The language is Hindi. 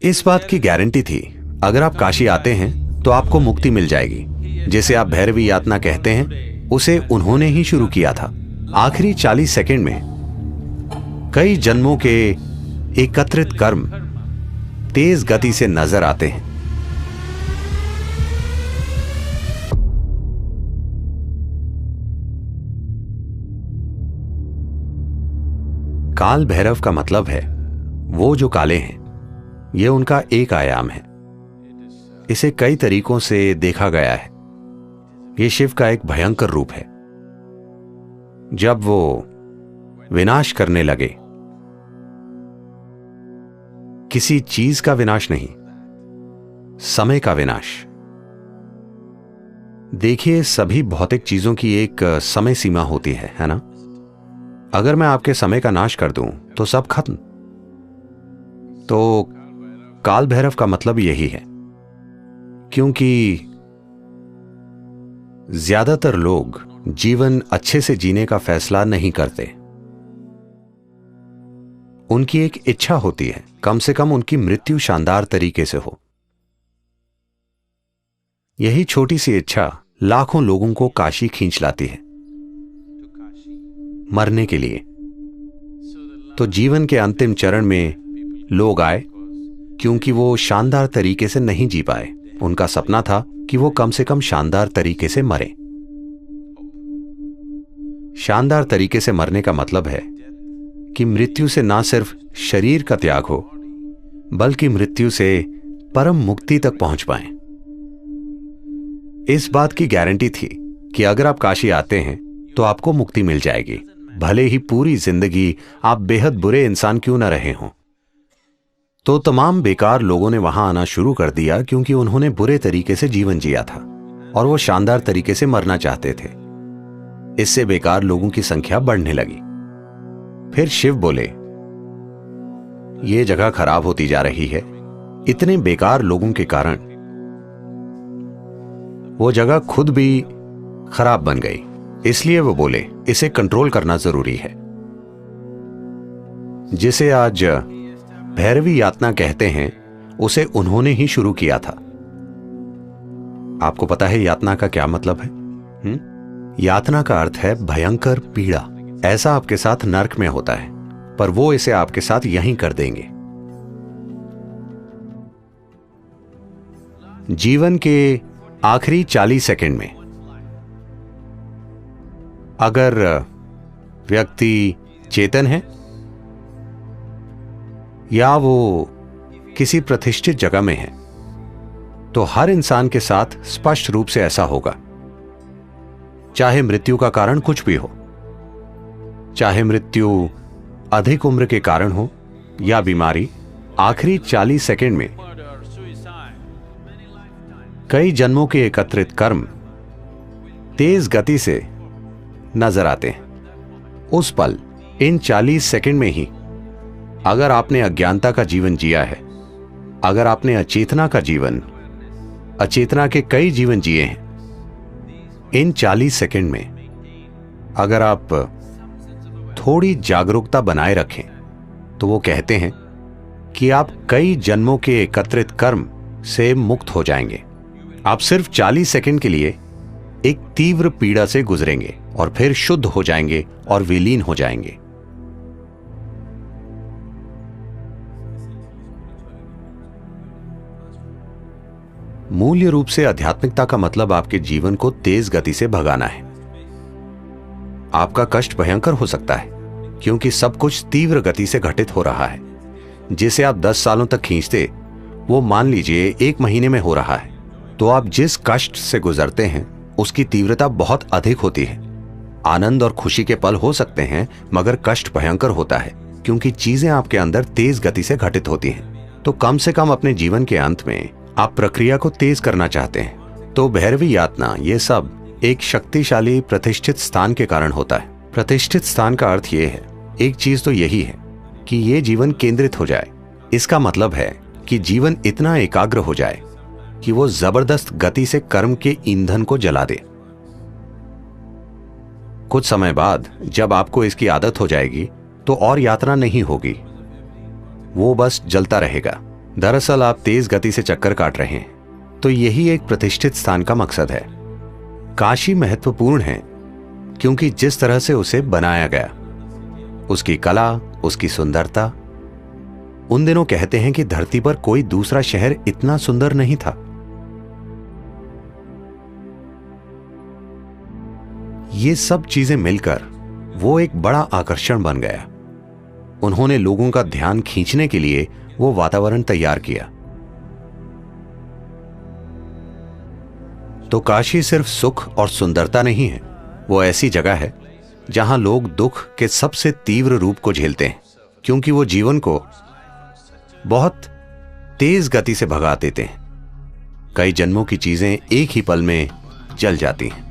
इस बात की गारंटी थी, अगर आप काशी आते हैं तो आपको मुक्ति मिल जाएगी। जिसे आप भैरवी यातना कहते हैं, उसे उन्होंने ही शुरू किया था। आखिरी 40 सेकंड में कई जन्मों के एकत्रित कर्म तेज गति से नजर आते हैं। काल भैरव का मतलब है वो जो काले हैं। यह उनका एक आयाम है। इसे कई तरीकों से देखा गया है। यह शिव का एक भयंकर रूप है। जब वो विनाश करने लगे, किसी चीज का विनाश नहीं, समय का विनाश। देखिए, सभी भौतिक चीजों की एक समय सीमा होती है ना? अगर मैं आपके समय का नाश कर दूं तो सब खत्म। तो काल भैरव का मतलब यही है, क्योंकि ज्यादातर लोग जीवन अच्छे से जीने का फैसला नहीं करते। उनकी एक इच्छा होती है, कम से कम उनकी मृत्यु शानदार तरीके से हो। यही छोटी सी इच्छा लाखों लोगों को काशी खींच लाती है, मरने के लिए। तो जीवन के अंतिम चरण में लोग आए क्योंकि वो शानदार तरीके से नहीं जी पाए। उनका सपना था कि वो कम से कम शानदार तरीके से मरे। शानदार तरीके से मरने का मतलब है कि मृत्यु से ना सिर्फ शरीर का त्याग हो, बल्कि मृत्यु से परम मुक्ति तक पहुंच पाएं। इस बात की गारंटी थी कि अगर आप काशी आते हैं तो आपको मुक्ति मिल जाएगी, भले ही पूरी जिंदगी आप बेहद बुरे इंसान क्यों न रहे हों। तो तमाम बेकार लोगों ने वहां आना शुरू कर दिया क्योंकि उन्होंने बुरे तरीके से जीवन जिया था और वो शानदार तरीके से मरना चाहते थे। इससे बेकार लोगों की संख्या बढ़ने लगी। फिर शिव बोले, ये जगह खराब होती जा रही है। इतने बेकार लोगों के कारण वो जगह खुद भी खराब बन गई। इसलिए वो बोले, इसे कंट्रोल करना जरूरी है। जिसे आज भैरवी यातना कहते हैं, उसे उन्होंने ही शुरू किया था। आपको पता है यातना का क्या मतलब है? यातना का अर्थ है भयंकर पीड़ा। ऐसा आपके साथ नर्क में होता है, पर वो इसे आपके साथ यहीं कर देंगे। जीवन के आखिरी 40 सेकंड में अगर व्यक्ति चेतन है या वो किसी प्रतिष्ठित जगह में है, तो हर इंसान के साथ स्पष्ट रूप से ऐसा होगा। चाहे मृत्यु का कारण कुछ भी हो, चाहे मृत्यु अधिक उम्र के कारण हो या बीमारी, आखिरी 40 सेकंड में कई जन्मों के एकत्रित कर्म तेज गति से नजर आते हैं। उस पल, इन 40 सेकंड में ही, अगर आपने अज्ञानता का जीवन जिया है, अगर आपने अचेतना का जीवन, अचेतना के कई जीवन जिए हैं, इन 40 सेकंड में अगर आप थोड़ी जागरूकता बनाए रखें, तो वो कहते हैं कि आप कई जन्मों के एकत्रित कर्म से मुक्त हो जाएंगे। आप सिर्फ 40 सेकंड के लिए एक तीव्र पीड़ा से गुजरेंगे और फिर शुद्ध हो जाएंगे और विलीन हो जाएंगे। मूल्य रूप से आध्यात्मिकता का मतलब आपके जीवन को तेज गति से भगाना है। आपका कष्ट भयंकर हो सकता है क्योंकि सब कुछ तीव्र गति से घटित हो रहा है। जिसे आप 10 सालों तक खींचते, वो मान लीजिए 1 महीने में हो रहा है। तो आप जिस कष्ट से गुजरते हैं उसकी तीव्रता बहुत अधिक होती है। आनंद और खुशी के पल हो सकते हैं, मगर कष्ट भयंकर होता है क्योंकि चीजें आपके अंदर तेज गति से घटित होती हैं। तो कम से कम अपने जीवन के अंत में आप प्रक्रिया को तेज करना चाहते हैं। तो भैरवी यातना, ये सब एक शक्तिशाली प्रतिष्ठित स्थान के कारण होता है। प्रतिष्ठित स्थान का अर्थ ये है, एक चीज तो यही है कि ये जीवन केंद्रित हो जाए। इसका मतलब है कि जीवन इतना एकाग्र हो जाए कि वो जबरदस्त गति से कर्म के ईंधन को जला दे। कुछ समय बाद जब आपको इसकी आदत हो जाएगी, तो और यात्रा नहीं होगी, वो बस जलता रहेगा। दरअसल आप तेज गति से चक्कर काट रहे हैं, तो यही एक प्रतिष्ठित स्थान का मकसद है। काशी महत्वपूर्ण है क्योंकि जिस तरह से उसे बनाया गया, उसकी कला, उसकी सुंदरता। उन दिनों कहते हैं कि धरती पर कोई दूसरा शहर इतना सुंदर नहीं था। ये सब चीजें मिलकर वो एक बड़ा आकर्षण बन गया। उन्होंने लोगों का ध्यान खींचने के लिए वो वातावरण तैयार किया। तो काशी सिर्फ सुख और सुंदरता नहीं है, वो ऐसी जगह है जहां लोग दुख के सबसे तीव्र रूप को झेलते हैं, क्योंकि वो जीवन को बहुत तेज गति से भगा देते हैं। कई जन्मों की चीजें एक ही पल में जल जाती हैं।